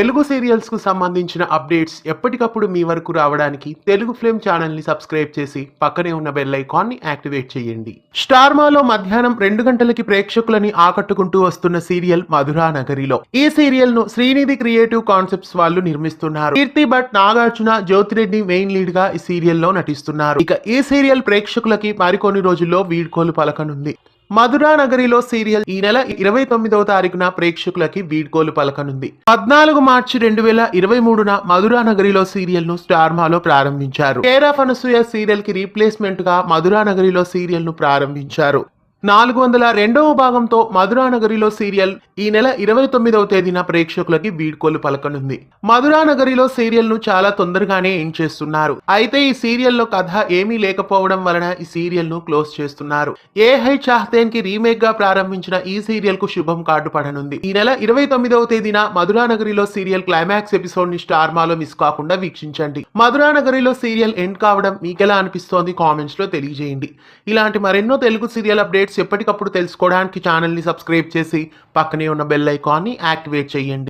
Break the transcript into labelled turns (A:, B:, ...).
A: Telugu serials కు సంబంధించిన updates ఎప్పటికప్పుడు మీ వరకు రావడానికి తెలుగు ఫిల్మ్ ఛానల్ ని సబ్స్క్రైబ్ చేసి పక్కనే ఉన్న బెల్ ఐకాన్ ని యాక్టివేట్ చేయండి. స్టార్ మాలో మధ్యాహ్నం 2 గంటలకి ప్రేక్షకులని ఆకట్టుకుంటూ వస్తున్న సీరియల్ మధురా నగరిలో. ఈ సీరియల్ ను శ్రీనిధి క్రియేటివ్ కాన్సెప్ట్స్ వాళ్ళు నిర్మిస్తున్నారు. కీర్తి భట్, నాగార్జున, జ్యోతిరెడ్డి మెయిన్ లీడ్ గా ఈ సీరియల్ లో నటిస్తున్నారు. ఇక ఈ సీరియల్ ప్రేక్షకులకి మరికొన్ని రోజుల్లో వీడ్కోలు పలకనుంది. మధురా నగరిలో సీరియల్ ఈ నెల 29వ తారీఖున ప్రేక్షకులకి వీడ్కోలు పలకనుంది. 14 మార్చి 2023న మధురా నగరిలో సీరియల్ ను స్టార్ మాలో ప్రారంభించారు. కేర్ ఆఫ్ అనసూయ సీరియల్ కి రీప్లేస్మెంట్ గా మధురా నగరిలో సీరియల్ ను ప్రారంభించారు. 402వ భాగంతో మధురా నగరిలో సీరియల్ ఈ నెల 29వ తేదీన ప్రేక్షకులకి వీడ్కోలు పలకనుంది. మధురా నగరిలో సీరియల్ ను చాలా తొందరగానే ఎండ్ చేస్తున్నారు. అయితే ఈ సీరియల్ లో కథ ఏమీ లేకపోవడం వలన ఈ సీరియల్ ను క్లోజ్ చేస్తున్నారు. ఏ హై చాహ్తేన్ కి రీమేక్ గా ప్రారంభించిన ఈ సీరియల్ కు శుభం కార్డు పడనుంది. ఈ నెల 29వ తేదీన మధురా నగరిలో సీరియల్ క్లైమాక్స్ ఎపిసోడ్ ని స్టార్ మాలో మిస్ కాకుండా వీక్షించండి. మధురా నగరిలో సీరియల్ ఎండ్ కావడం మీకెలా అనిపిస్తోంది కామెంట్స్ లో తెలియజేయండి. ఇలాంటి మరెన్నో తెలుగు సీరియల్ అప్డేట్స్ ఎప్పటికప్పుడు తెలుసుకోవడానికి ఛానల్ ని సబ్స్క్రైబ్ చేసి పక్కనే ఉన్న బెల్ ఐకాన్ ని యాక్టివేట్ చేయండి.